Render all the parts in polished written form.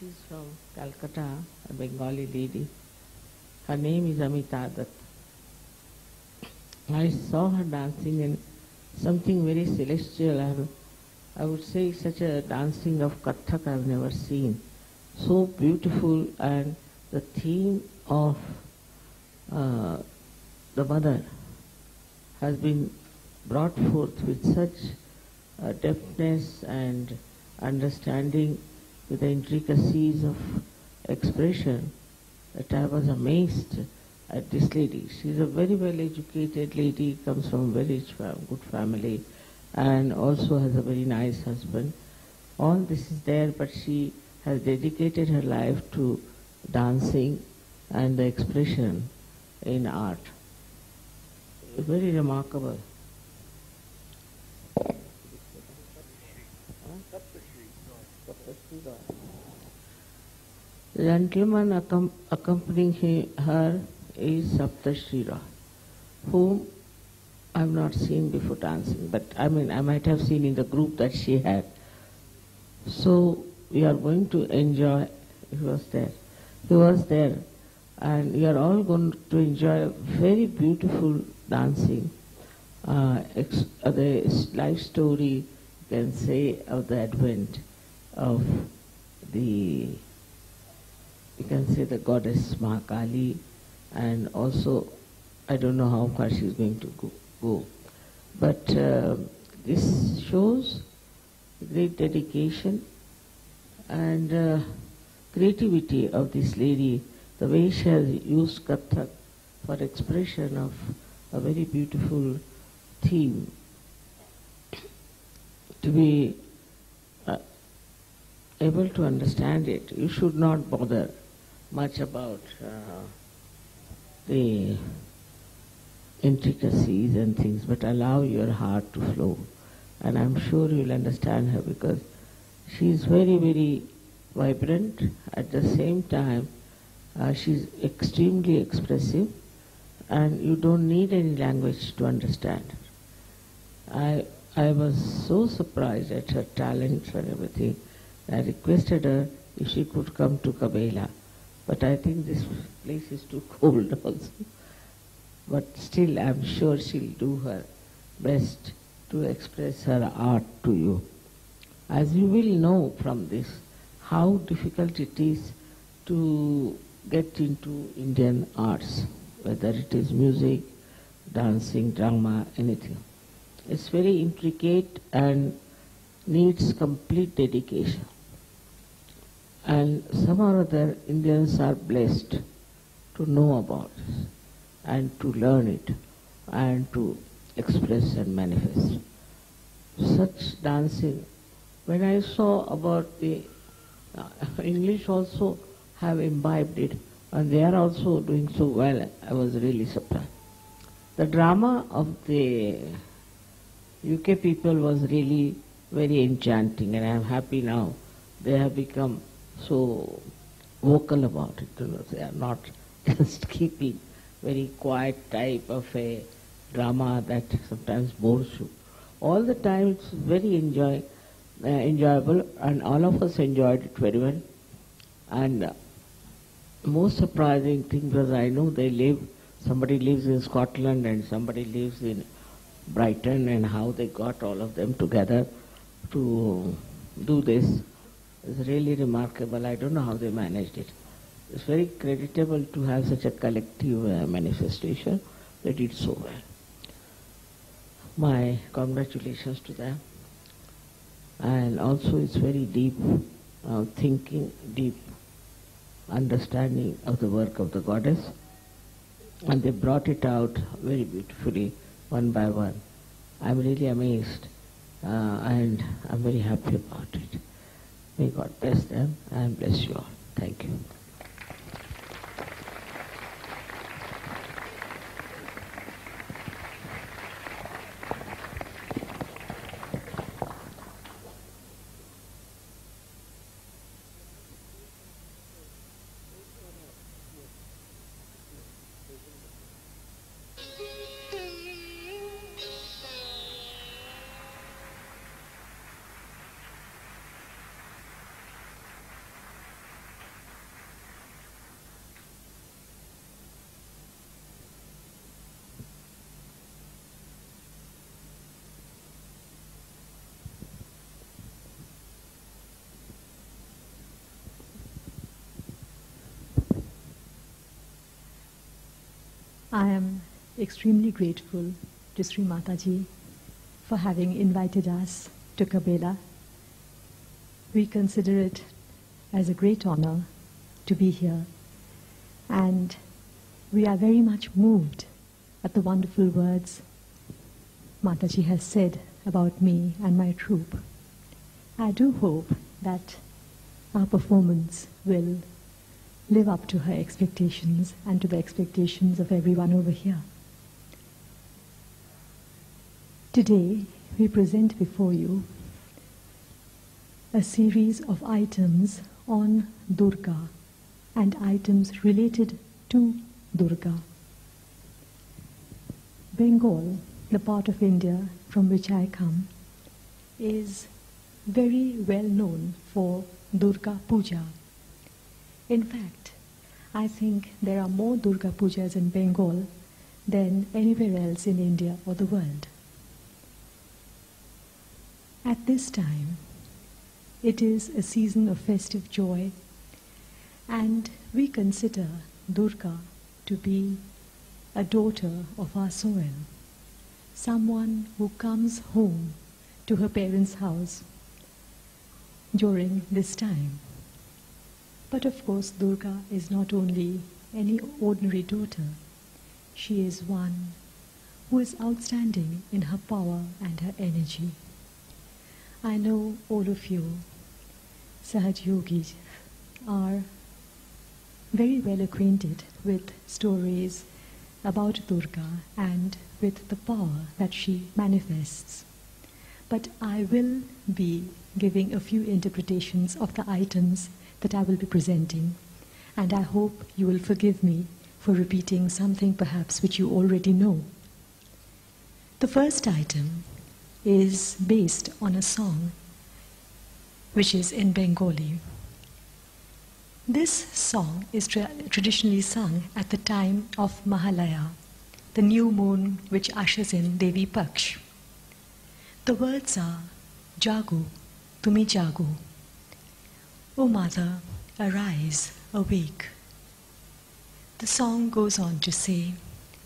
She's from Calcutta, a Bengali lady. Her name is Amita Dutt. I saw her dancing in something very celestial. I would say such a dancing of Kathak I've never seen. So beautiful, and the theme of the mother has been brought forth with such depthness and understanding, with the intricacies of expression, that I was amazed at this lady. She's a very well educated lady, comes from a very good family, and also has a very nice husband. All this is there, but she has dedicated her life to dancing and the expression in art. Very remarkable. The gentleman accompanying her is Saptashri Roy, whom I have not seen before dancing, but I might have seen in the group that she had. So we are going to enjoy. He was there, and we are all going to enjoy very beautiful dancing. The life story, you can say, of the advent of the goddess Mahakali, and also I don't know how far she's going to go. But this shows great dedication and creativity of this lady, the way she has used Kathak for expression of a very beautiful theme. To be able to understand it, you should not bother much about the intricacies and things, but allow your heart to flow. And I'm sure you'll understand her, because she is very, very vibrant. At the same time, she's extremely expressive, and you don't need any language to understand her. I was so surprised at her talents and everything. I requested her if she could come to Kabela, but I think this place is too cold also. But still, I'm sure she'll do her best to express her art to you. As you will know from this, how difficult it is to get into Indian arts, whether it is music, dancing, drama, anything. It's very intricate and needs complete dedication. And somehow or other, Indians are blessed to know about this and to learn it and to express and manifest. Such dancing, when I saw about the English also have imbibed it, and they are also doing so well, I was really surprised. The drama of the UK people was really very enchanting, and I am happy now they have become so vocal about it. They are not just keeping very quiet type of a drama that sometimes bores you. All the time it's very enjoyable, and all of us enjoyed it very well. And most surprising thing was, I know somebody lives in Scotland and somebody lives in Brighton, and how they got all of them together to do this is really remarkable. I don't know how they managed it. It's very creditable to have such a collective manifestation. They did so well. My congratulations to them. And also it's very deep thinking, deep understanding of the work of the goddess. And they brought it out very beautifully, one by one. I'm really amazed, and I'm very happy about it. May God bless them and bless you all. Thank you. I am extremely grateful to Sri Mataji for having invited us to Kabela. We consider it as a great honor to be here, and we are very much moved at the wonderful words Mataji has said about me and my troupe. I do hope that our performance will live up to her expectations and to the expectations of everyone over here. Today, we present before you a series of items on Durga and items related to Durga. Bengal, the part of India from which I come, is very well known for Durga Puja. In fact, I think there are more Durga Pujas in Bengal than anywhere else in India or the world. At this time, it is a season of festive joy, and we consider Durga to be a daughter of our soil, someone who comes home to her parents' house during this time. But of course, Durga is not only any ordinary daughter. She is one who is outstanding in her power and her energy. I know all of you, Sahaj Yogis, are very well acquainted with stories about Durga and with the power that she manifests. But I will be giving a few interpretations of the items that I will be presenting, and I hope you will forgive me for repeating something perhaps which you already know. The first item is based on a song which is in Bengali. This song is traditionally sung at the time of Mahalaya, the new moon which ushers in Devi Paksh. The words are, Jagu, Tumi Jagu. O Mother, arise, awake. The song goes on to say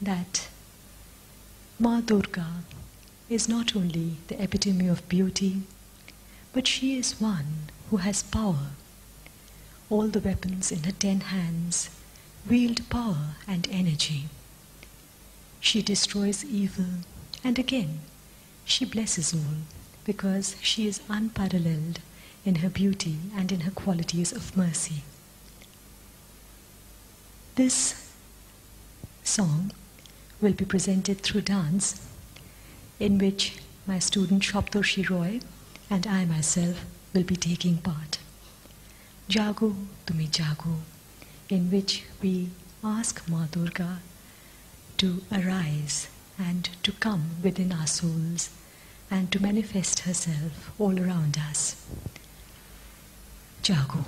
that Ma Durga is not only the epitome of beauty, but she is one who has power. All the weapons in her 10 hands wield power and energy. She destroys evil, and again, she blesses all, because she is unparalleled in her beauty and in her qualities of mercy. This song will be presented through dance, in which my student Shaptorshi Roy and I myself will be taking part. Jago Tumi Jago, in which we ask Ma Durga to arise and to come within our souls and to manifest herself all around us. Jago.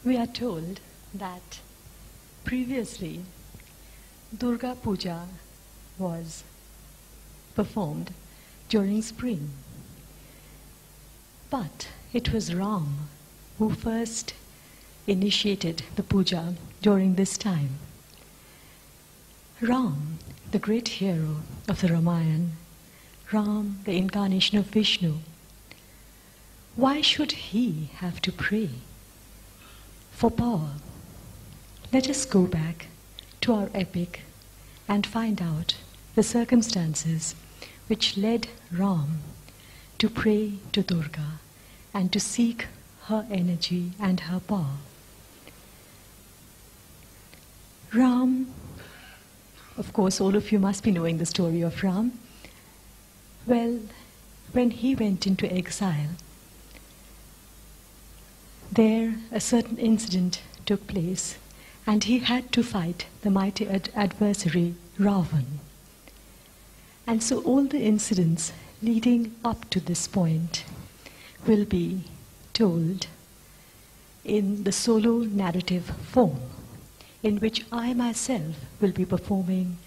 We are told that previously Durga Puja was performed during spring. But it was Ram who first initiated the puja during this time. Ram, the great hero of the Ramayana, Ram, the incarnation of Vishnu, why should he have to pray for power? Let us go back to our epic and find out the circumstances which led Ram to pray to Durga and to seek her energy and her power. Ram, of course, all of you must be knowing the story of Ram. Well, when he went into exile, There, a certain incident took place, and he had to fight the mighty adversary, Ravan. And so all the incidents leading up to this point will be told in the solo narrative form, in which I myself will be performing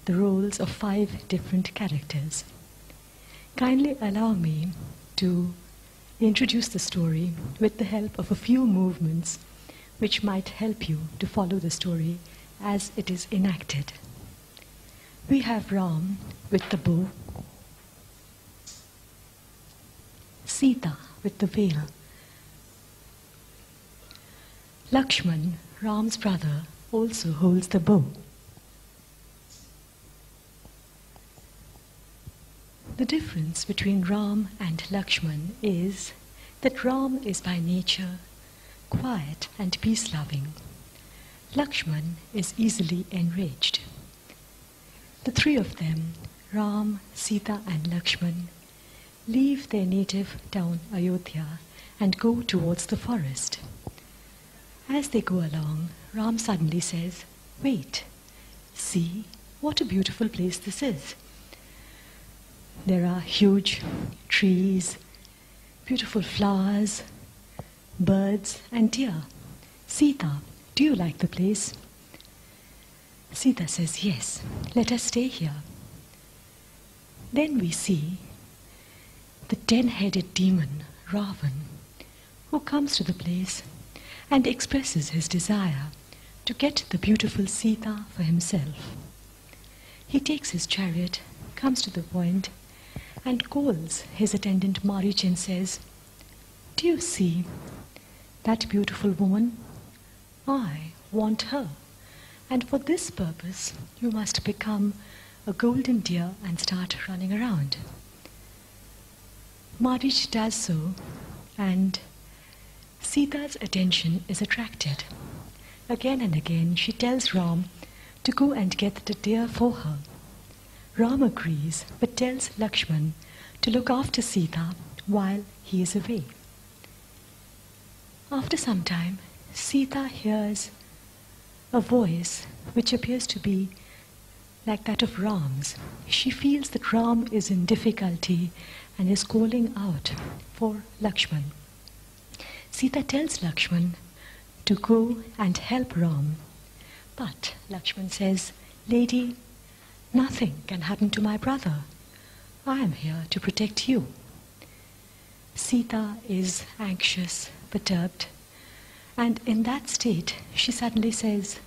the roles of 5 different characters. Kindly allow me to introduce the story with the help of a few movements which might help you to follow the story as it is enacted. We have Ram with the bow, Sita with the veil, Lakshman, Ram's brother, also holds the bow. The difference between Ram and Lakshman is that Ram is by nature quiet and peace-loving. Lakshman is easily enraged. The 3 of them, Ram, Sita and Lakshman, leave their native town Ayodhya and go towards the forest. As they go along, Ram suddenly says, "Wait, see what a beautiful place this is. There are huge trees, beautiful flowers, birds and deer. Sita, do you like the place?" Sita says, "Yes, let us stay here." Then we see the 10-headed demon, Ravan, who comes to the place and expresses his desire to get the beautiful Sita for himself. He takes his chariot, comes to the point, and calls his attendant Marich and says, "Do you see that beautiful woman? I want her, and for this purpose you must become a golden deer and start running around." Marich does so, and Sita's attention is attracted. Again and again she tells Ram to go and get the deer for her. Ram agrees, but tells Lakshman to look after Sita while he is away. After some time, Sita hears a voice which appears to be like that of Ram's. She feels that Ram is in difficulty and is calling out for Lakshman. Sita tells Lakshman to go and help Ram, but Lakshman says, "Lady, nothing can happen to my brother. I am here to protect you." Sita is anxious, perturbed, and in that state she suddenly says,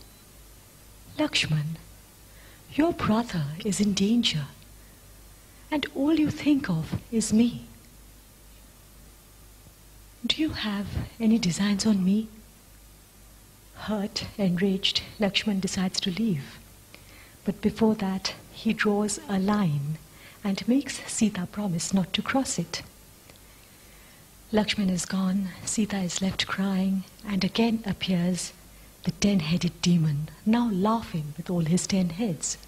"Lakshman, your brother is in danger, and all you think of is me. Do you have any designs on me?" Hurt, enraged, Lakshman decides to leave. But before that, he draws a line and makes Sita promise not to cross it. Lakshman is gone, Sita is left crying, and again appears the 10-headed demon, now laughing with all his 10 heads.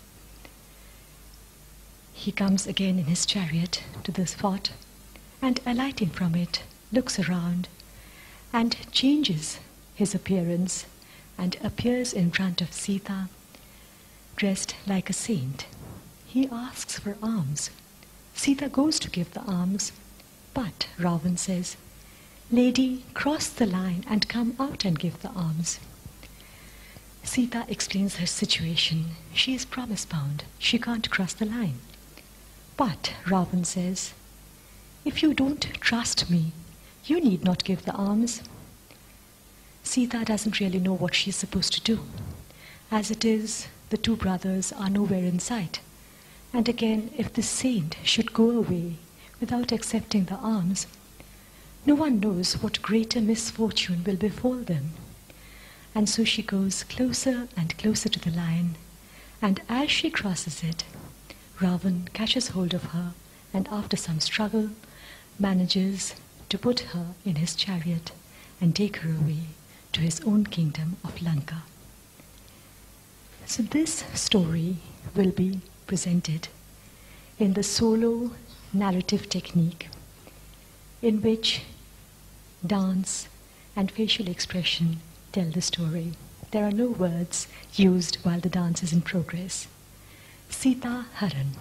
He comes again in his chariot to the spot, and alighting from it, looks around and changes his appearance and appears in front of Sita, dressed like a saint. He asks for alms. Sita goes to give the alms, but Ravan says, "Lady, cross the line and come out and give the alms." Sita explains her situation. She is promise-bound. She can't cross the line. But Ravan says, "If you don't trust me, you need not give the alms." Sita doesn't really know what she's supposed to do. As it is, the 2 brothers are nowhere in sight. And again, if the saint should go away without accepting the alms, no one knows what greater misfortune will befall them. And so she goes closer and closer to the line, and as she crosses it, Ravan catches hold of her and after some struggle manages to put her in his chariot and take her away to his own kingdom of Lanka. So this story will be presented in the solo narrative technique, in which dance, and facial expression tell the story. There are no words used while the dance is in progress. Sita Haran.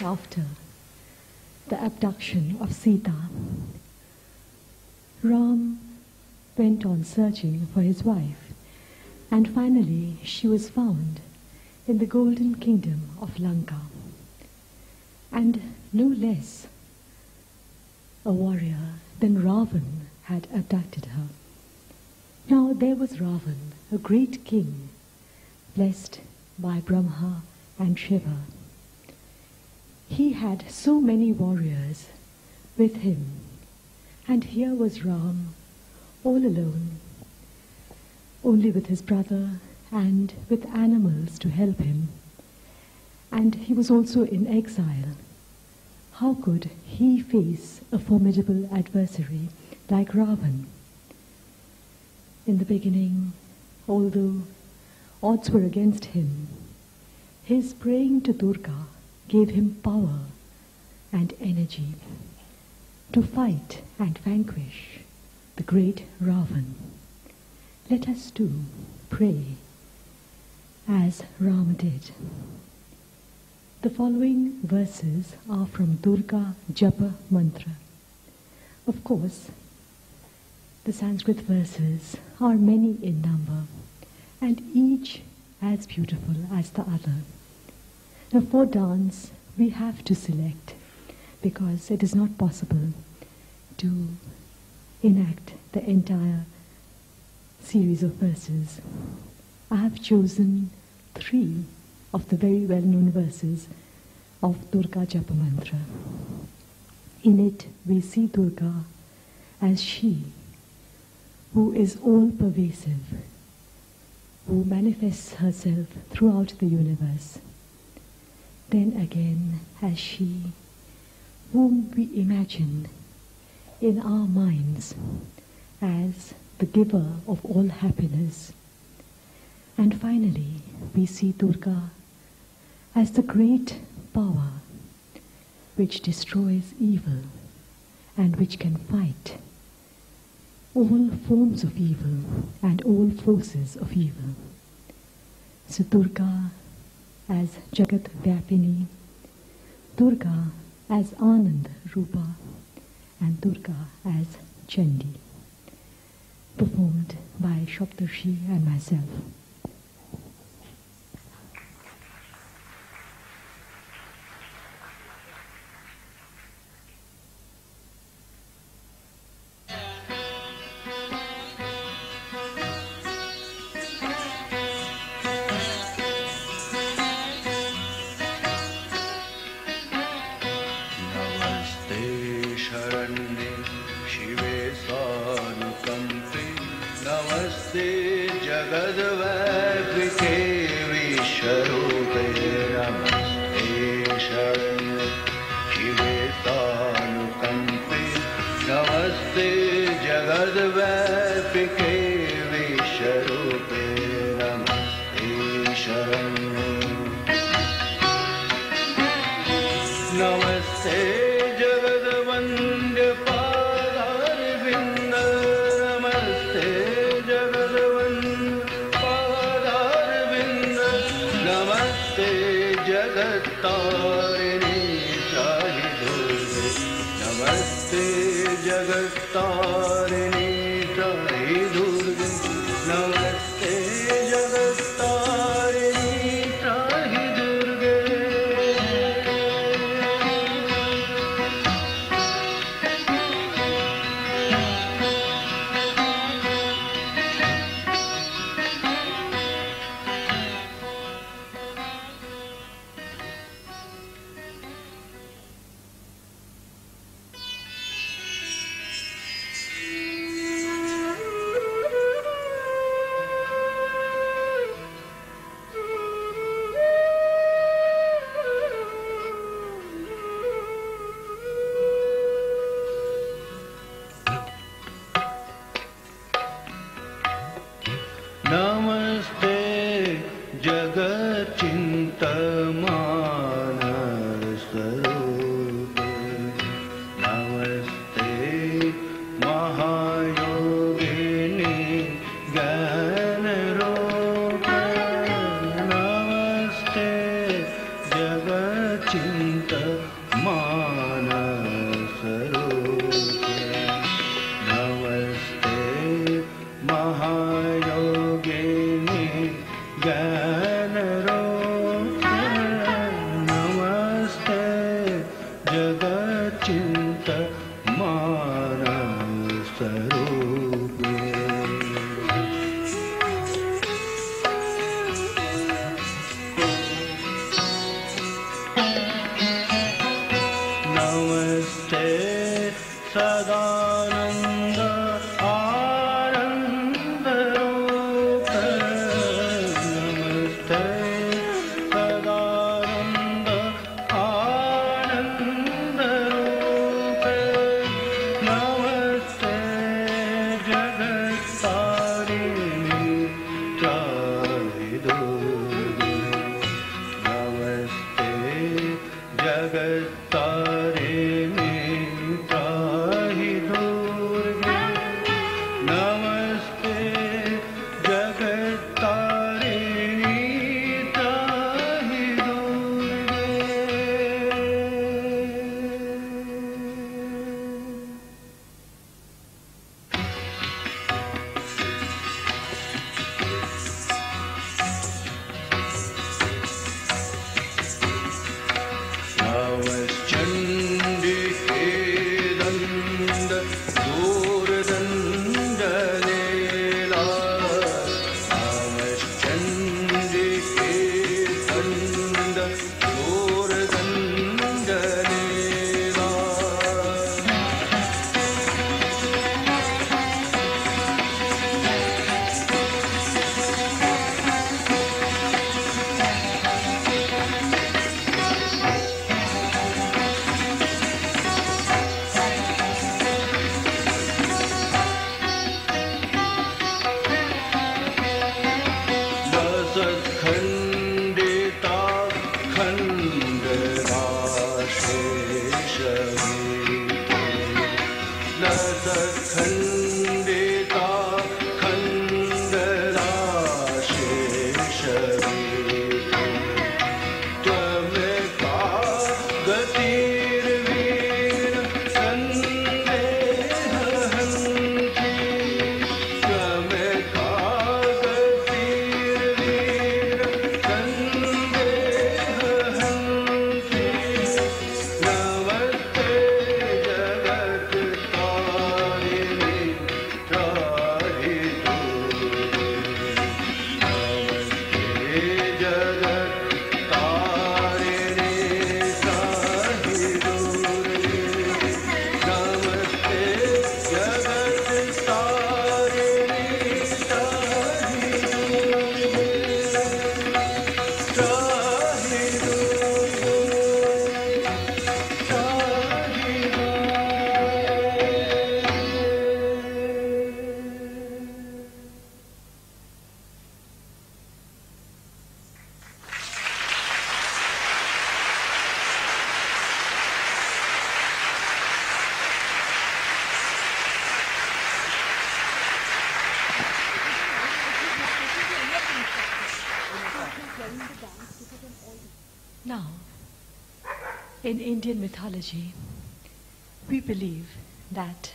after the abduction of Sita, Ram went on searching for his wife, and finally she was found in the golden kingdom of Lanka. And no less a warrior than Ravan had abducted her. Now there was Ravan, a great king, blessed by Brahma and Shiva. He had so many warriors with him, and here was Ram, all alone, only with his brother and with animals to help him. And he was also in exile. How could he face a formidable adversary like Ravan? In the beginning, although odds were against him, his praying to Durga gave him power and energy to fight and vanquish the great Ravan. Let us too pray as Ram did. The following verses are from Durga Japa Mantra. Of course, the Sanskrit verses are many in number, and each as beautiful as the other. Now for dance, we have to select, because it is not possible to enact the entire series of verses. I have chosen 3 of the very well-known verses of Durga Japa Mantra. In it we see Durga as she who is all-pervasive, who manifests herself throughout the universe. Then again as she whom we imagine in our minds as the giver of all happiness. And finally, we see Durga as the great power which destroys evil and which can fight all forms of evil and all forces of evil. So Durga as Jagat Vyapini, Durga as Anand Rupa, and Durga as Chandi, performed by Shaptarshi and myself. Chinta खंडिता खंडला शेष त्वमेका गतिर्वीर संदेह हन्ति त्वमेका गतिर्वीर संदेह हन्ति नमस्ते जगत तारिणी त्राहि नमस्ते जगत तारिणी त्राहि नमस्ते Jagat Tarini Now, in Indian mythology, we believe that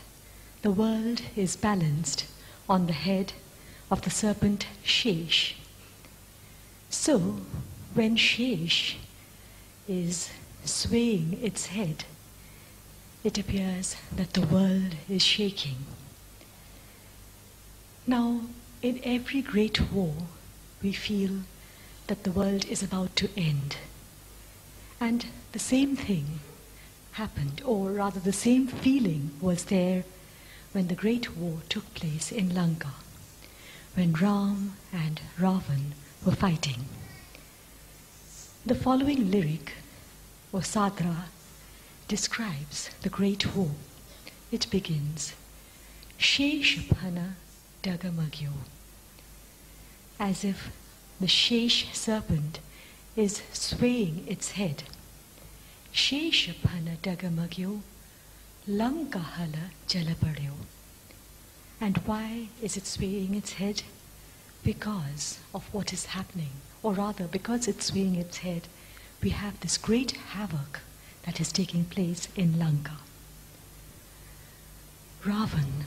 the world is balanced on the head of the serpent Shesh. So, when Shesh is swaying its head, it appears that the world is shaking. Now, in every great war, we feel that the world is about to end. And the same thing happened, or rather the same feeling was there when the great war took place in Lanka, when Ram and Ravan were fighting. The following lyric, or sadra, describes the great war. It begins, Sheshapana Dagamagyo, as if the Shesh serpent is swaying its head. Sheshapana Dagamagyo, Lankahala Jalapadyo. And why is it swaying its head? Because of what is happening, or rather because it's swaying its head, we have this great havoc that is taking place in Lanka. Ravan,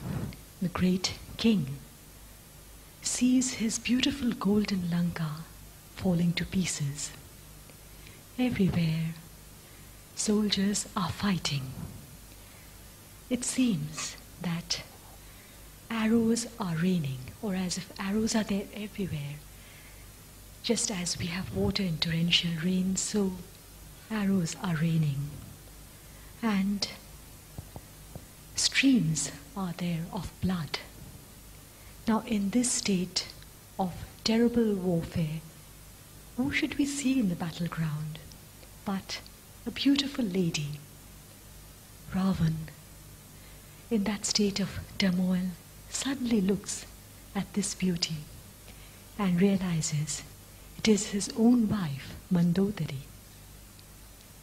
the great king, sees his beautiful golden Lanka falling to pieces. Everywhere, soldiers are fighting. It seems that arrows are raining, or as if arrows are there everywhere. Just as we have water in torrential rain, so arrows are raining. And streams are there of blood. Now, in this state of terrible warfare, who should we see in the battleground but a beautiful lady, Ravan, in that state of turmoil, suddenly looks at this beauty and realizes it is his own wife, Mandodari.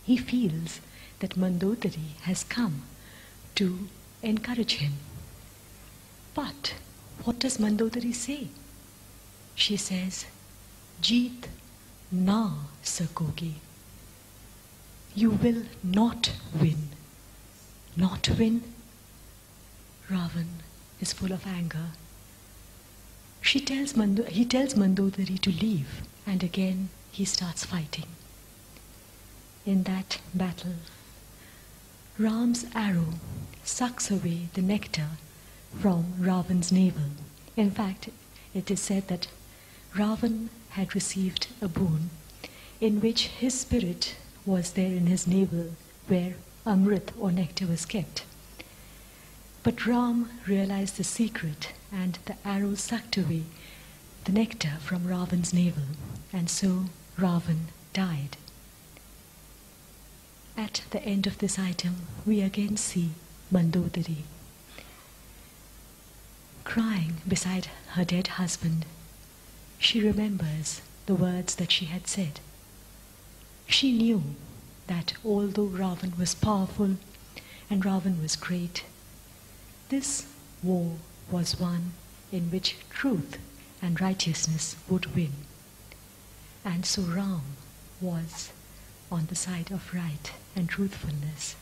He feels that Mandodari has come to encourage him. But what does Mandodari say? She says, Jeet na sakoge. You will not win. Not win? Ravan is full of anger. He tells Mandodari to leave, and again he starts fighting. In that battle, Ram's arrow sucks away the nectar from Ravan's navel. In fact, it is said that Ravan had received a boon in which his spirit was there in his navel where Amrit or nectar was kept. But Ram realized the secret, and the arrow sucked away the nectar from Ravan's navel, and so Ravan died. At the end of this item, we again see Mandodari crying beside her dead husband. She remembers the words that she had said. She knew that although Ravan was powerful and Ravan was great, this war was one in which truth and righteousness would win. And so Ram was on the side of right and truthfulness.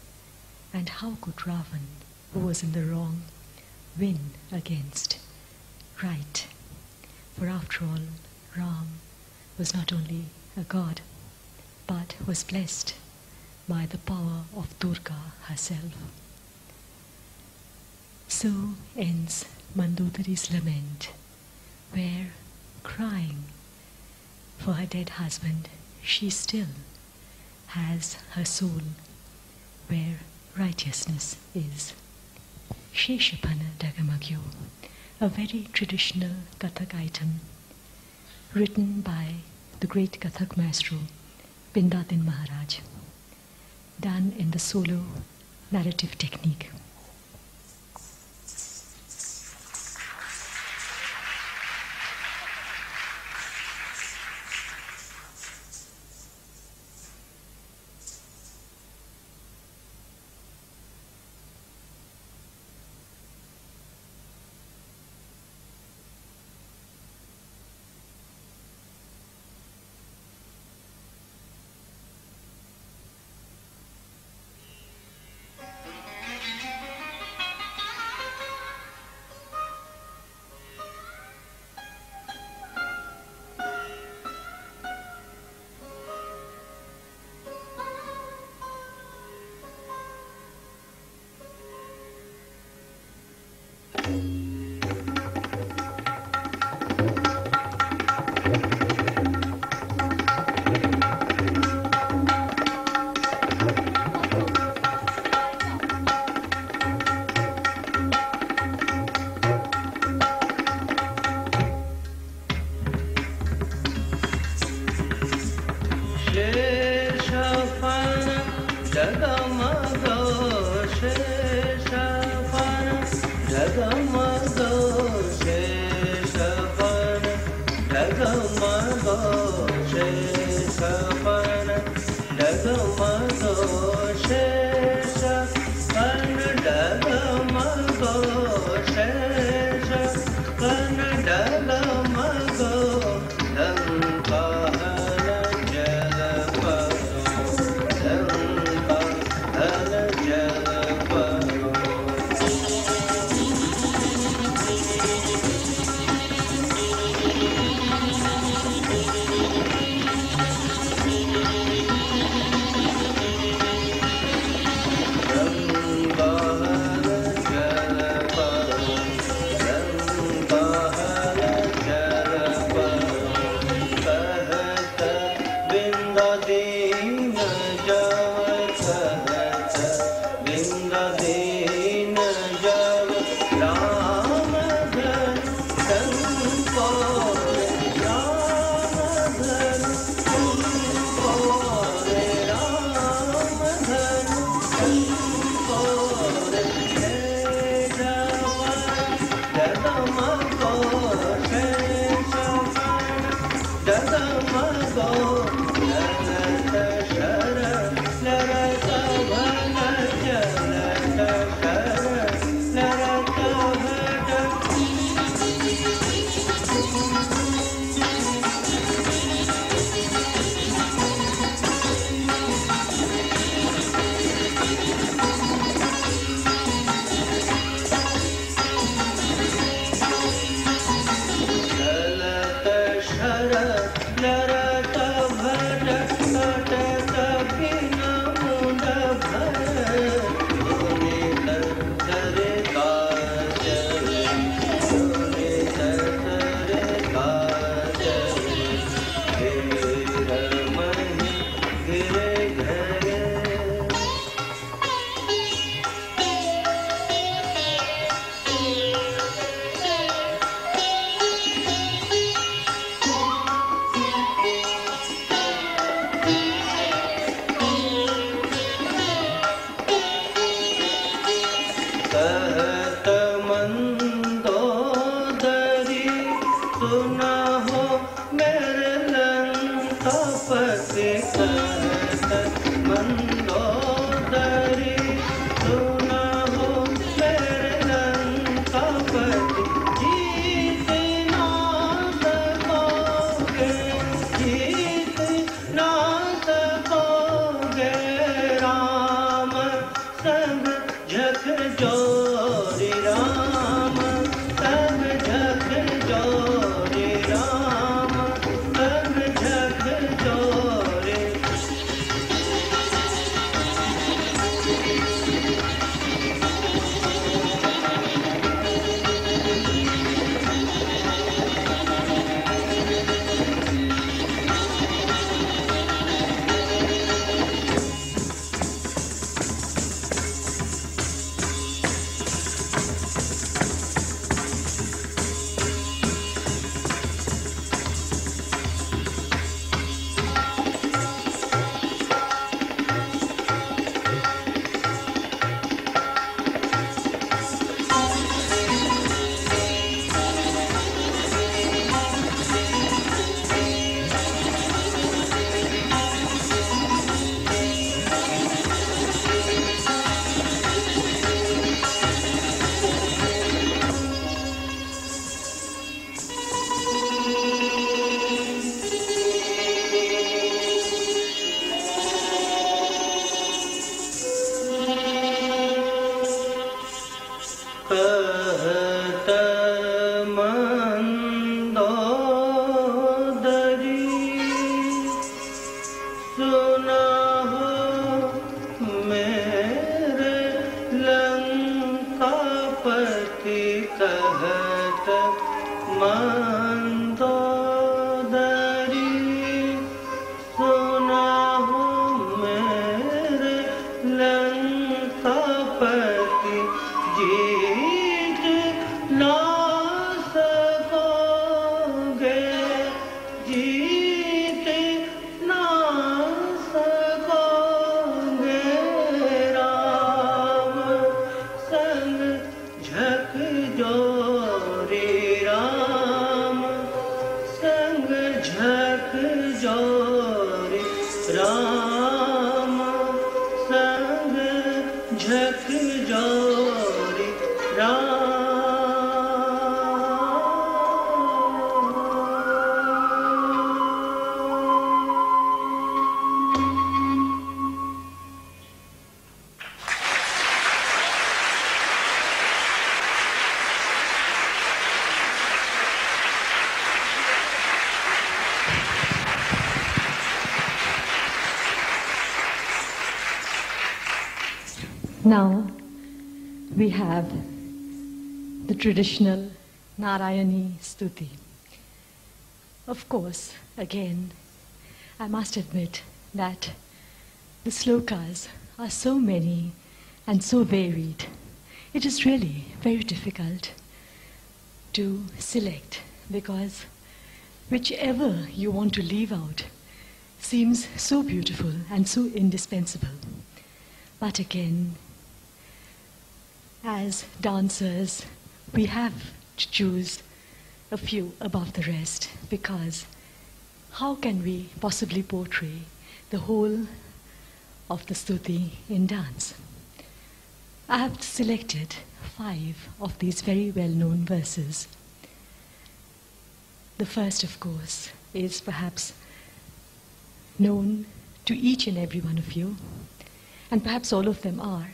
And how could Ravan, who was in the wrong, win against right? For after all, Ram was not only a god, but was blessed by the power of Durga herself. So ends Mandodari's lament, where, crying for her dead husband, she still has her soul where righteousness is. Sheshapana Dagamagyo, a very traditional Kathak item written by the great Kathak maestro Pindatin Maharaj, done in the solo narrative technique. Mandodari सुनाहु मेरे लंकापति जीत ना सकोगे जीत ना सकोगे राम संग झक जोरी राम संग झक जोरी राम संग झक जोरी Now we have the traditional Narayani Stuti. Of course, again, I must admit that the slokas are so many and so varied. It is really very difficult to select because whichever you want to leave out seems so beautiful and so indispensable. But again, as dancers, we have to choose a few above the rest because how can we possibly portray the whole of the stuti in dance? I have selected 5 of these very well-known verses. The first, of course, is perhaps known to each and every one of you, and perhaps all of them are.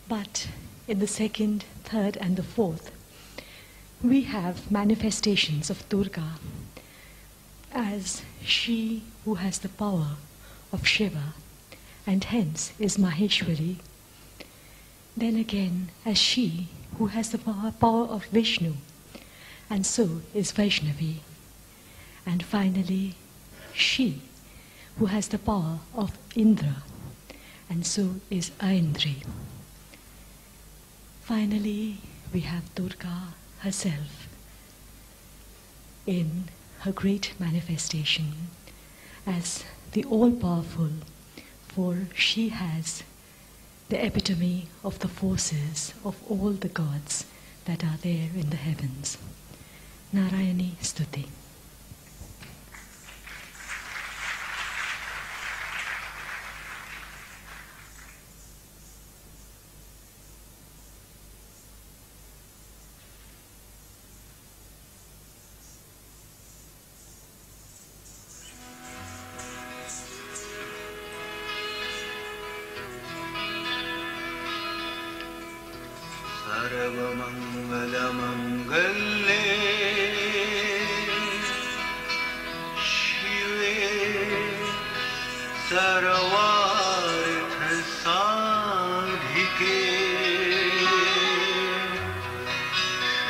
But in the second, third, and the fourth, we have manifestations of Durga as she who has the power of Shiva and hence is Maheshwari. Then again, as she who has the power of Vishnu and so is Vaishnavi. And finally, she who has the power of Indra and so is Aindri. Finally, we have Durga herself in her great manifestation as the all-powerful, for she has the epitome of the forces of all the gods that are there in the heavens. Narayani Stuti. सर्वमङ्गलमङ्गल्ये शिवे सर्वार्थसाधिके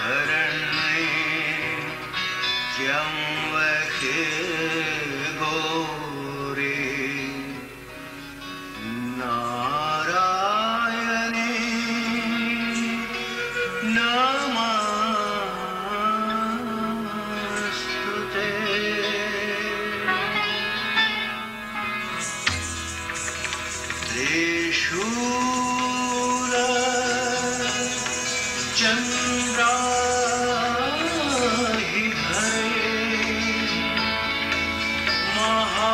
शरण्ये त्र्यम्बके गौरी नारायणी नमस्तुते। त्रिशूल चन्द्राहि धरे महावृषभ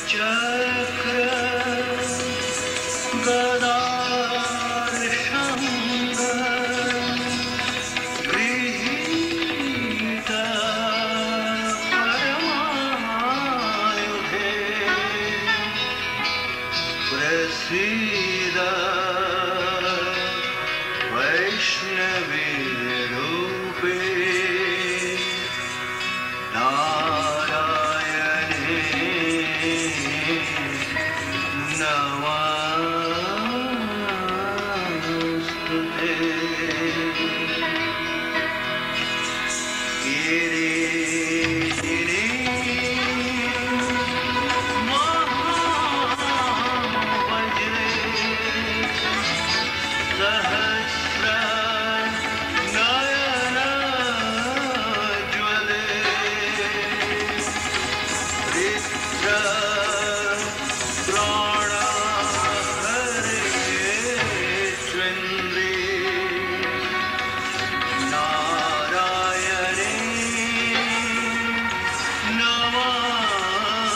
चक्र गदार शंख सहस्र नयन ज्वले रिद्र प्राण हरे चन्द्रे नारायणे नमस्तुते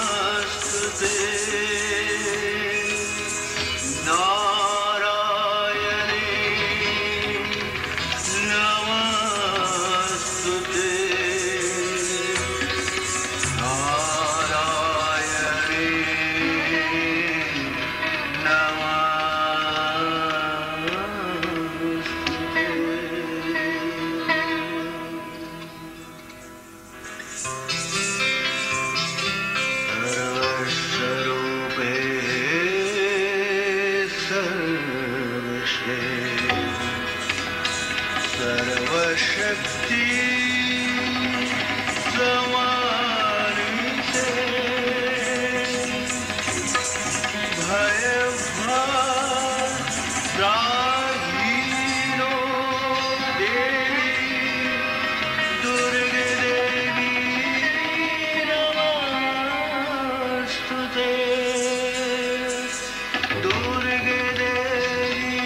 नारायणे नमस्तुते नारायणे सर्वस्वरूपे सर्वश्रे सर्वशक्ति समानिते भयभ्राहीनो देवी दुर्गे देवी नमस्तुते दुर्गे देवी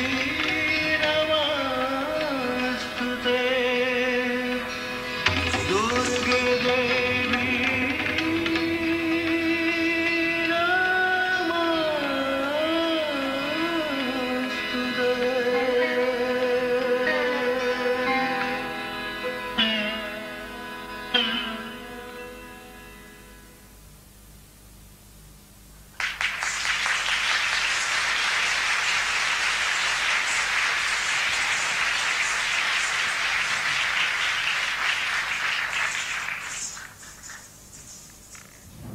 नमस्तुते दुर्गे देवी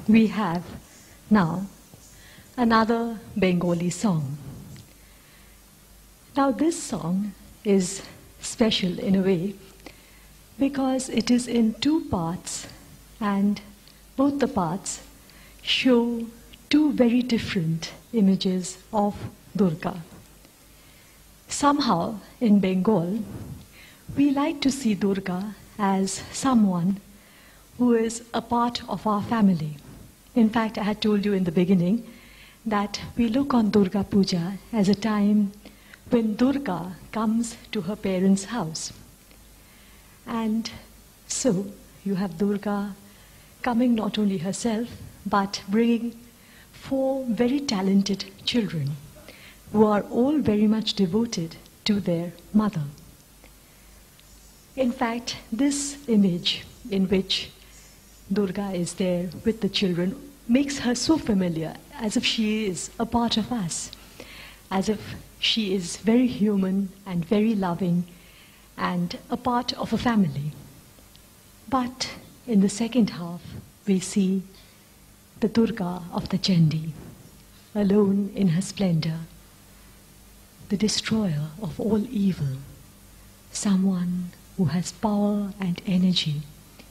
We have now another Bengali song. Now this song is special in a way because it is in two parts and both the parts show two very different images of Durga. Somehow in Bengal we like to see Durga as someone who is a part of our family. In fact, I had told you in the beginning that we look on Durga Puja as a time when Durga comes to her parents' house. And so you have Durga coming not only herself, but bringing 4 very talented children who are all very much devoted to their mother. In fact, this image in which Durga is there with the children makes her so familiar, as if she is a part of us, as if she is very human and very loving and a part of a family. But in the second half, we see the Durga of the Chandi, alone in her splendor, the destroyer of all evil, someone who has power and energy,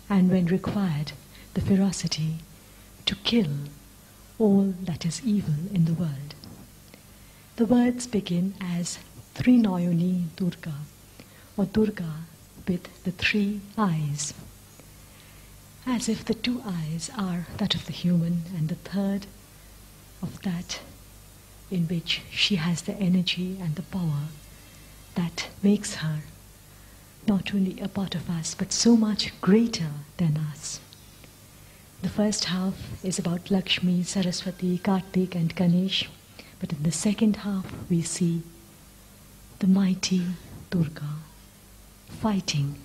and when required, the ferocity to kill all that is evil in the world. The words begin as Trinayani Durga, or Durga with the 3 eyes, as if the 2 eyes are that of the human and the third of that in which she has the energy and the power that makes her not only a part of us, but so much greater than us. The first half is about Lakshmi, Saraswati, Kartik and Ganesh, but in the second half we see the mighty Durga fighting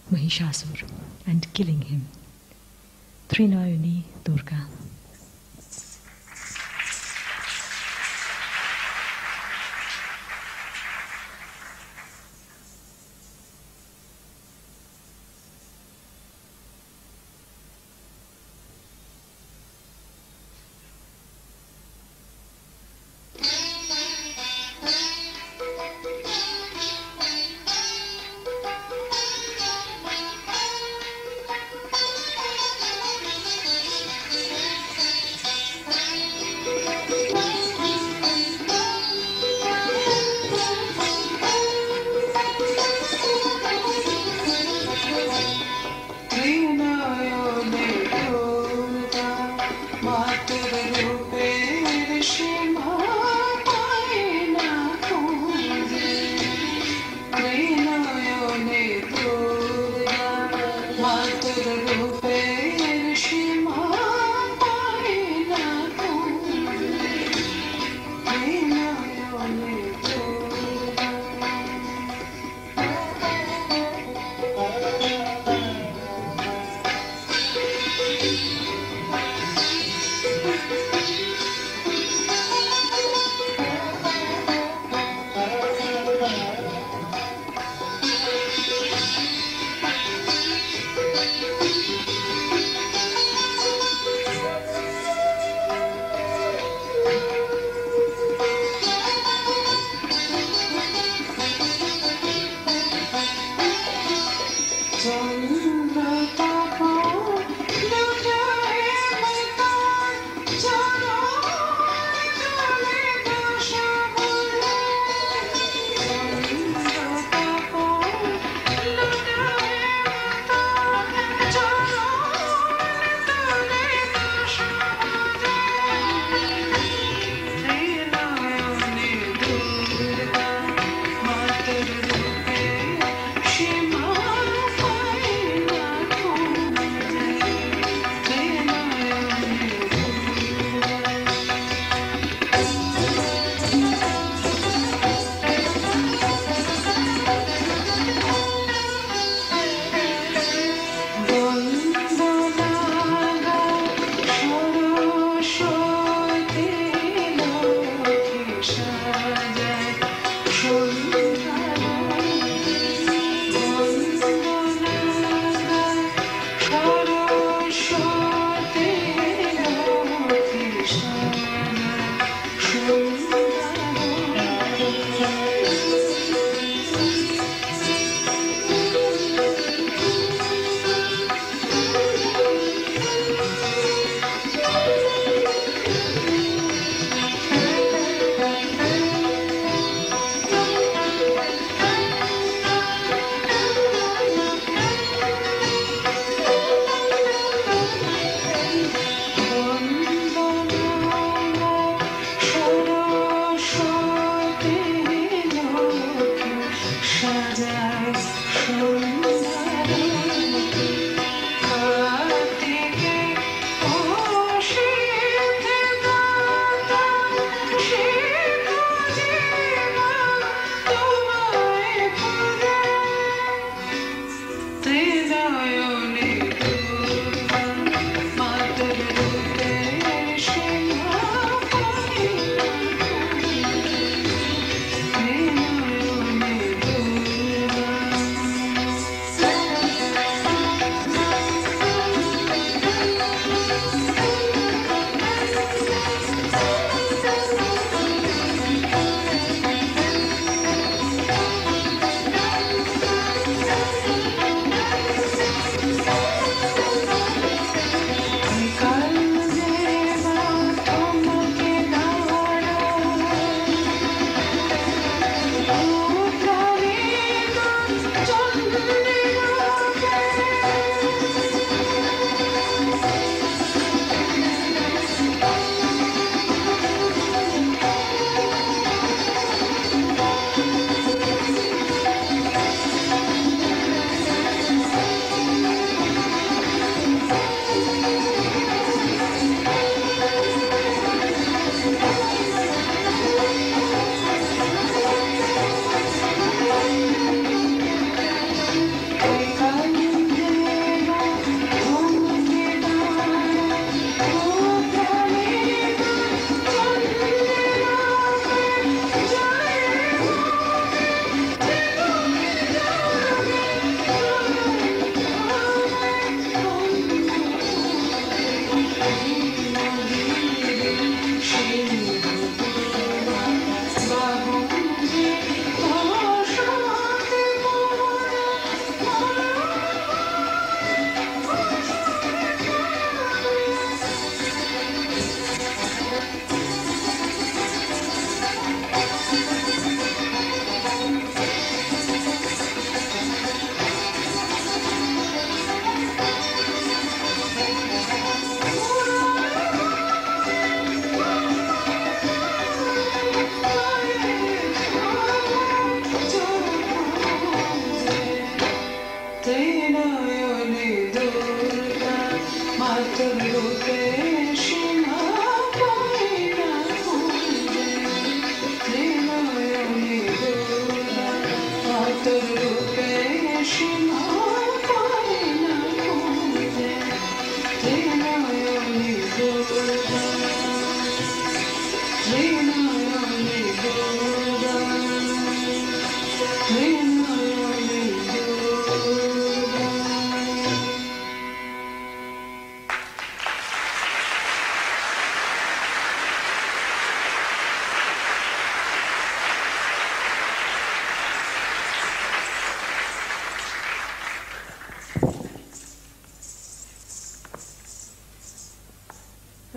Mahishasur and killing him. Trinayani Durga.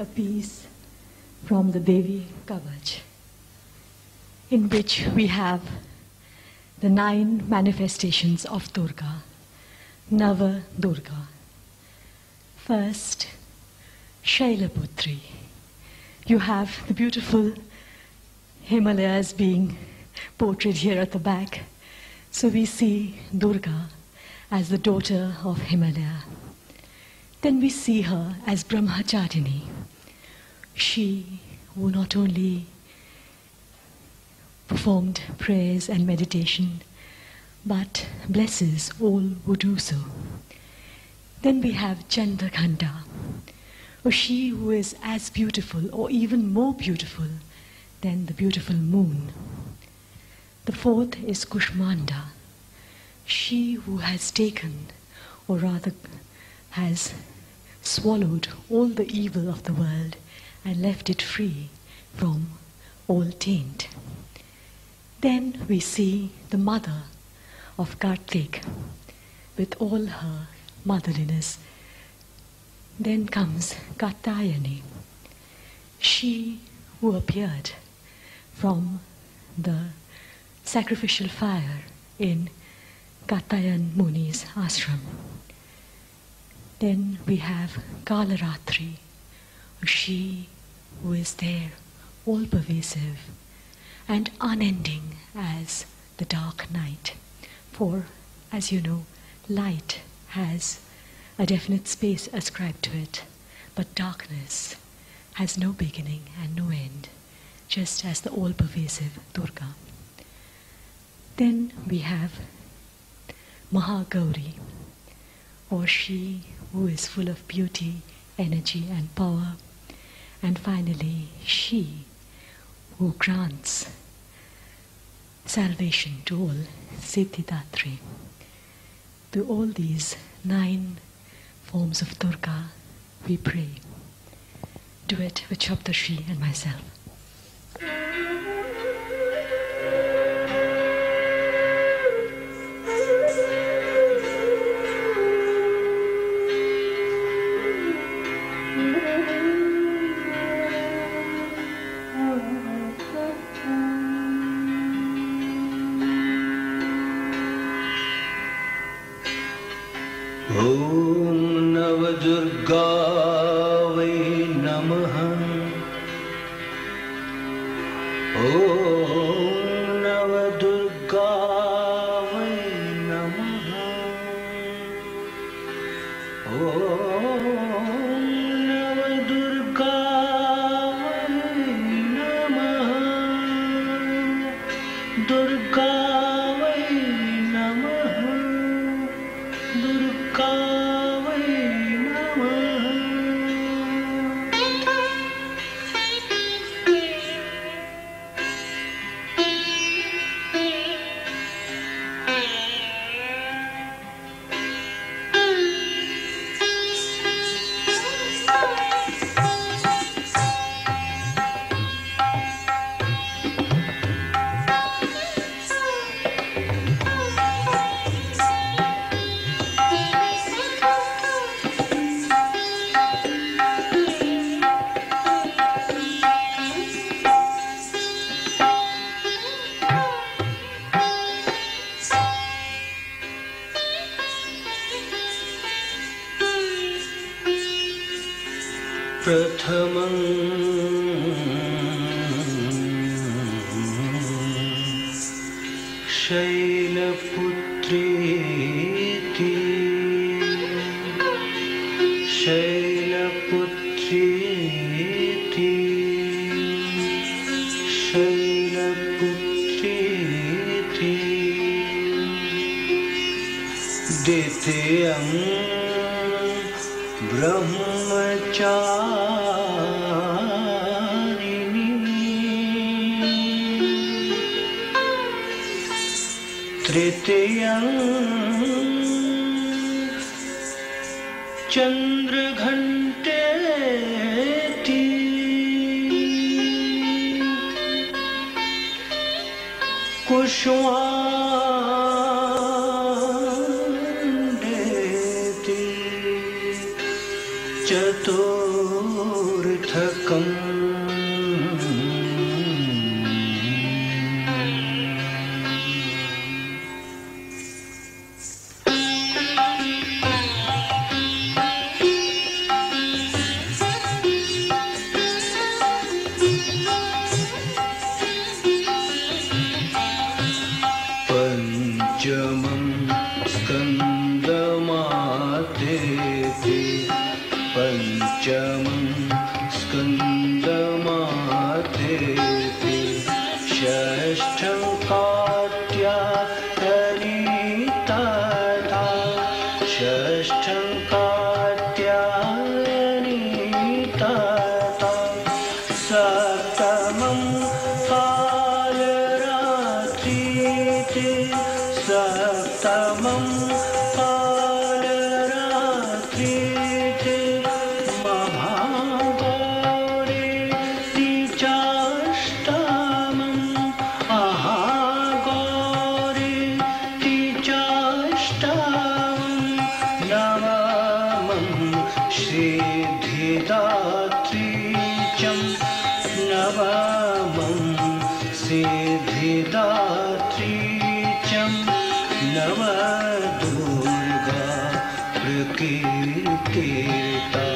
A piece from the Devi Kavach, in which we have the 9 manifestations of Durga, Nava Durga. First, Shailaputri. You have the beautiful Himalayas being portrayed here at the back. So we see Durga as the daughter of Himalaya. Then we see her as Brahmacharini. She who not only performed prayers and meditation, but blesses all who do so. Then we have Chandrakanta, or she who is as beautiful or even more beautiful than the beautiful moon. The fourth is Kushmanda, she who has taken, or rather has swallowed all the evil of the world and left it free from all taint. Then we see the mother of Kartik with all her motherliness. Then comes Katyayani, she who appeared from the sacrificial fire in Katyayan Muni's ashram. Then we have Kalaratri, she who is there, all pervasive and unending as the dark night. For, as you know, light has a definite space ascribed to it, but darkness has no beginning and no end, just as the all-pervasive Durga. Then we have Mahagauri, or she who is full of beauty, energy and power. And finally, she who grants salvation to all, Siddhidatri. To all these 9 forms of Durga, we pray. Duet with Shabdashri and myself. Om Navadurgavai Namaha. Om Navadurgavai Namaha. Om Navadurgavai Namaha. Durgavai Namaha. Durgavai Namaha. Prathamam Shailaputriti Shailaputriti Shailaputriti द्वितीयं ब्रह्मचारिणी तृतीयं चन्द्रघण्टेति कुष्माण्डेति चतुर्थकम् पंचमं स्कन्दमातेति पंचमं स्कन्दमातेति षष्ठं कात्यायनी तथा षष्ठं कात्यायनी तथा सप्तमं कालरात्रिति सप्तमं कालरात्रिति महागौरीति चाष्टमं महागौरीति चाष्टमं नवमं Siddhidatri नवमं Siddhidatri Navdurga प्रकीर्तिता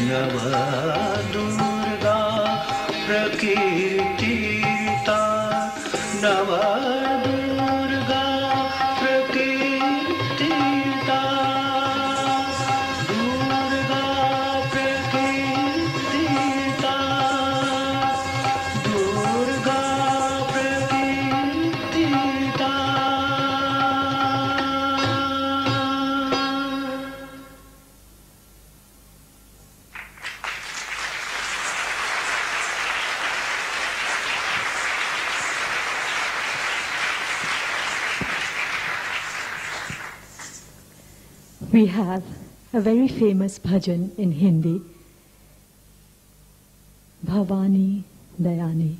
Navdurga प्रकीर्तिता Navdurga प्रकीर्तिता Durga प्रकीर्तिता Durga प्रकीर्तिता We have a very famous bhajan in Hindi, Bhavani Dayani.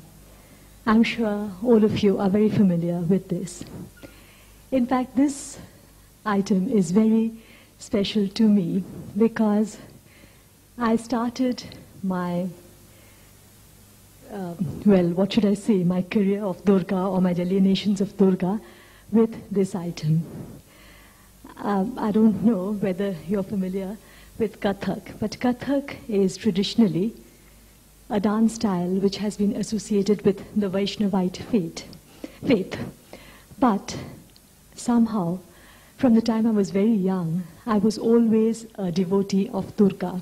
I'm sure all of you are very familiar with this. In fact, this item is very special to me because I started my, my career of Durga or my delineations of Durga with this item. I don't know whether you're familiar with Kathak, but Kathak is traditionally a dance style which has been associated with the Vaishnavite faith. But somehow, from the time I was very young, I was always a devotee of Durga.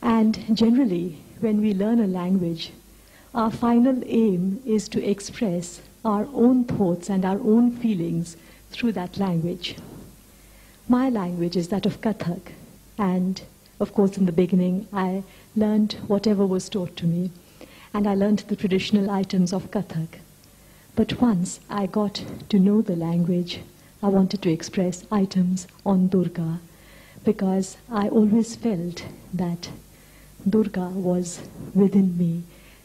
And generally, when we learn a language, our final aim is to express our own thoughts and our own feelings through that language. My language is that of Kathak, and of course in the beginning I learned whatever was taught to me, and I learned the traditional items of Kathak. But once I got to know the language, I wanted to express items on Durga, because I always felt that Durga was within me,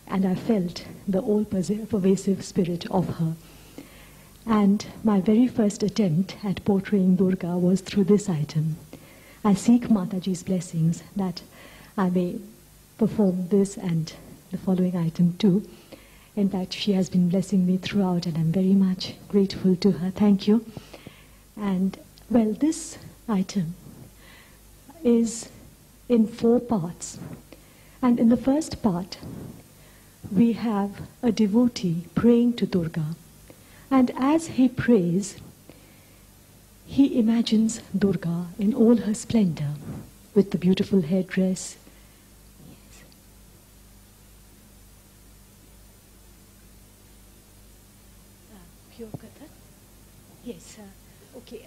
and I felt the all-pervasive spirit of her. And my very first attempt at portraying Durga was through this item. I seek Mataji's blessings that I may perform this and the following item too. In fact, she has been blessing me throughout, and I'm very much grateful to her. Thank you. And, well, this item is in 4 parts. And in the first part, we have a devotee praying to Durga. And as he prays, he imagines Durga in all her splendor, with the beautiful headdress. Yes. Pure Katha? Yes. Okay.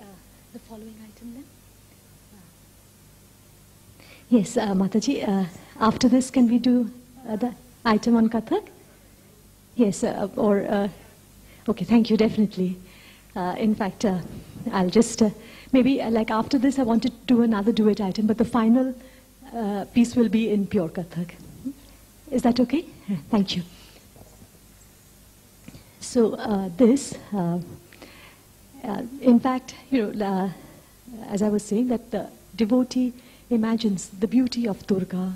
The following item then? Yes, Mataji, after this can we do the item on Kathak? Yes, okay, thank you, definitely. In fact, I'll just, maybe like after this I wanted to do another duet item, but the final piece will be in pure Kathak. Is that okay? Thank you. So in fact, as I was saying, that the devotee imagines the beauty of Durga,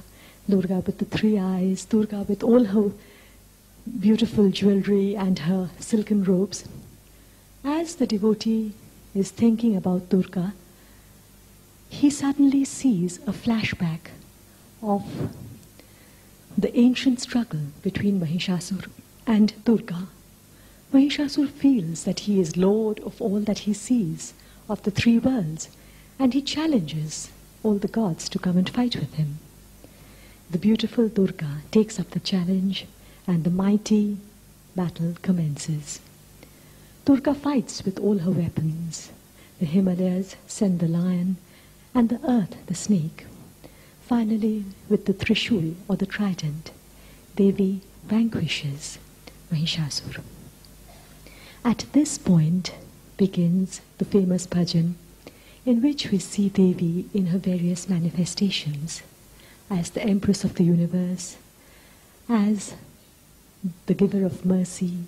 Durga with the three eyes, Durga with all her beautiful jewelry and her silken robes. As the devotee is thinking about Durga, he suddenly sees a flashback of the ancient struggle between Mahishasura and Durga. Mahishasura feels that he is lord of all that he sees, of the three worlds, and he challenges all the gods to come and fight with him. The beautiful Durga takes up the challenge, and the mighty battle commences. Durga fights with all her weapons. The Himalayas send the lion, and the earth the snake. Finally, with the Trishul or the trident, Devi vanquishes Mahishasura. At this point begins the famous bhajan, in which we see Devi in her various manifestations, as the Empress of the universe, as the giver of mercy,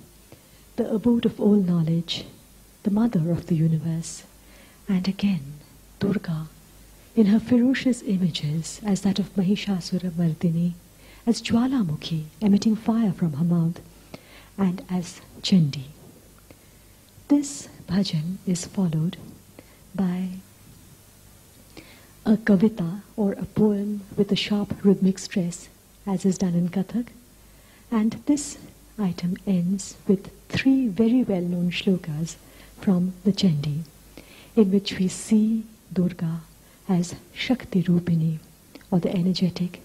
the abode of all knowledge, the mother of the universe, and again Durga in her ferocious images as that of Mahishasura Mardini, as Jwalamukhi emitting fire from her mouth, and as Chandi. This bhajan is followed by a kavita or a poem with a sharp rhythmic stress, as is done in Kathak, and this item ends with three very well-known shlokas from the Chandi, in which we see Durga as Shakti Rupini, or the energetic,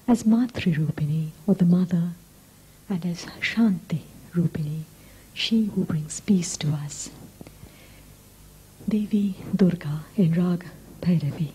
as Matri Rupini, or the mother, and as Shanti Rupini, she who brings peace to us. Devi Durga in Rag Bhairavi.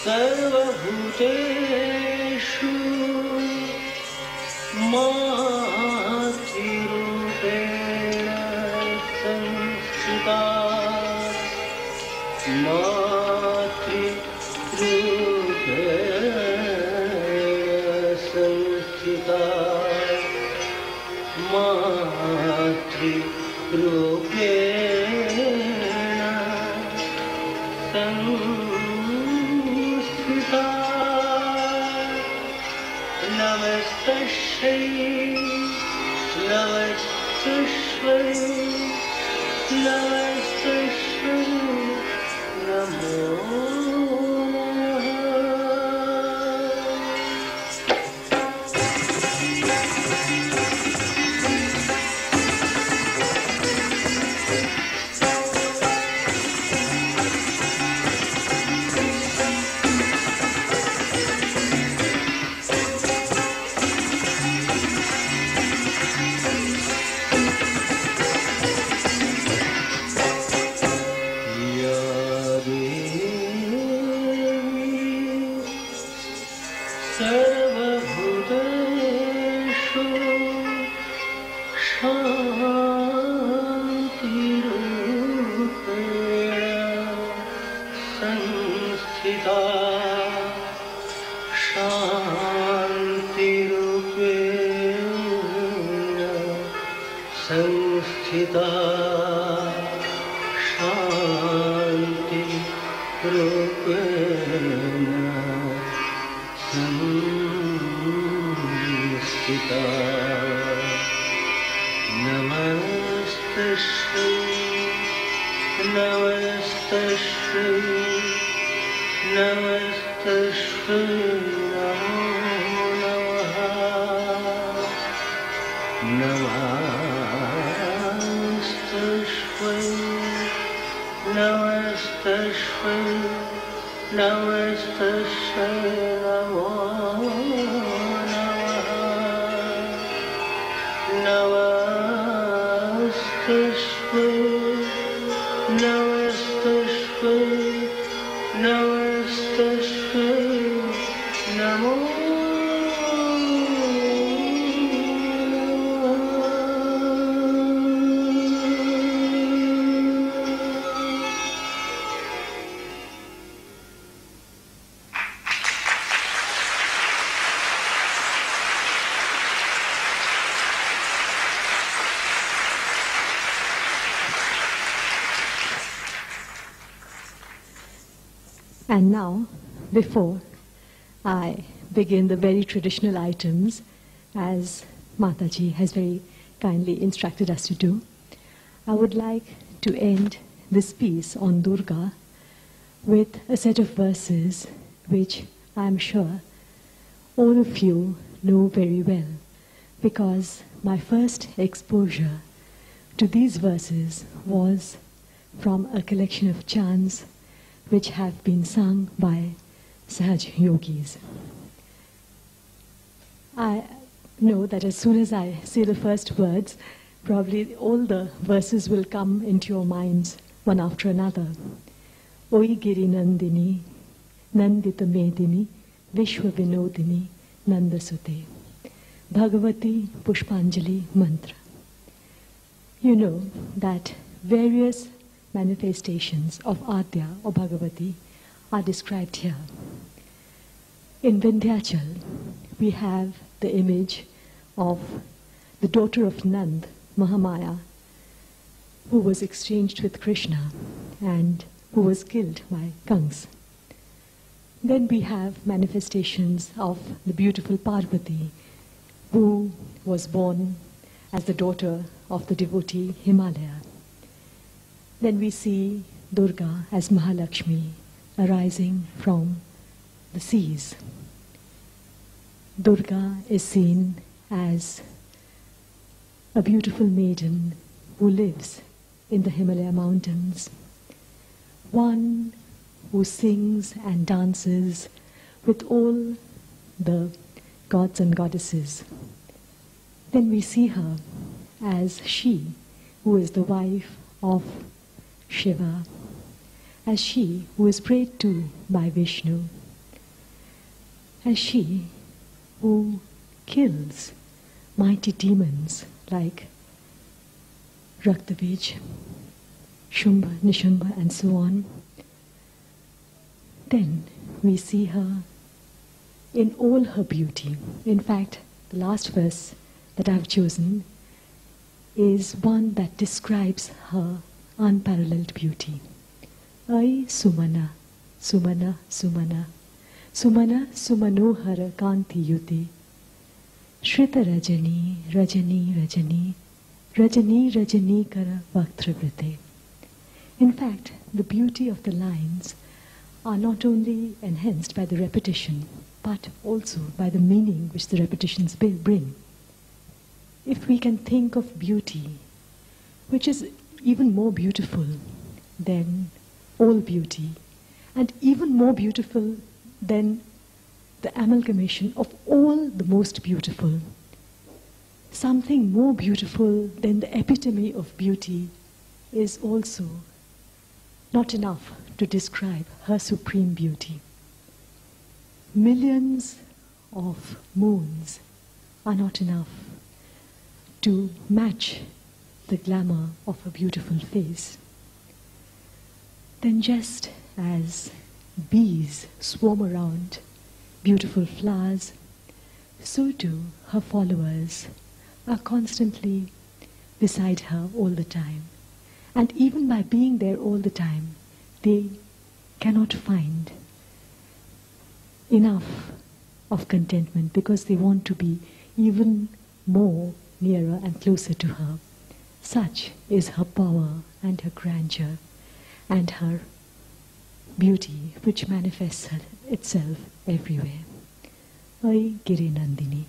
सर्वभूतेषु मातृरूपेण संस्थिता नमस्तस्यै नमस्तस्यै नमस्तस्यै नमो सर्वभूतेषु शान्तिरूपेण संस्थिता शान्तिरूपेण संस्थिता शान्तिरूपेण संस्थिता नमस्तस्यै नमस्तस्यै नमस्तस्यै नमो नमः नमस्तस्यै नमस्तस्यै नमस्तस्यै नमो नमस्तस्यै नमस्तस्यै नमस्तस्यै नमो And now, before I begin the very traditional items, as Mataji has very kindly instructed us to do, I would like to end this piece on Durga with a set of verses which I am sure all of you know very well, because my first exposure to these verses was from a collection of chants which have been sung by Sahaj Yogis. I know that as soon as I say the first words, probably all the verses will come into your minds one after another. Oi Giri Nandini, Nandita Medini, Vishwa Vinodini, Nandasute. Bhagavati Pushpanjali Mantra. You know that various manifestations of Adya or Bhagavati are described here. In Vindhyachal, we have the image of the daughter of Nand, Mahamaya, who was exchanged with Krishna and who was killed by Kans. Then we have manifestations of the beautiful Parvati, who was born as the daughter of the devotee Himalaya. Then we see Durga as Mahalakshmi arising from the seas. Durga is seen as a beautiful maiden who lives in the Himalaya mountains, one who sings and dances with all the gods and goddesses. Then we see her as she who is the wife of Shiva, as she who is prayed to by Vishnu, as she who kills mighty demons like Raktavij, Shumba, Nishumba and so on, then we see her in all her beauty. In fact, the last verse that I've chosen is one that describes her unparalleled beauty. Ai Sumana, Sumana, Sumana, Sumana, Sumanohara Kanti Yuti, Shrita Rajani, Rajani, Rajani, Rajani, Rajani Kara Vaktravrite. In fact, the beauty of the lines are not only enhanced by the repetition, but also by the meaning which the repetitions bring. If we can think of beauty, which is even more beautiful than all beauty, and even more beautiful than the amalgamation of all the most beautiful, something more beautiful than the epitome of beauty is also not enough to describe her supreme beauty. Millions of moons are not enough to match the glamour of a beautiful face. Then just as bees swarm around beautiful flowers, so too her followers are constantly beside her all the time. And even by being there all the time, they cannot find enough of contentment because they want to be even more nearer and closer to her. Such is her power and her grandeur and her beauty, which manifests itself everywhere. Ai Giri Nandini.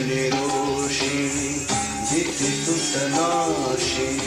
निरोषि जिति सुतनाशि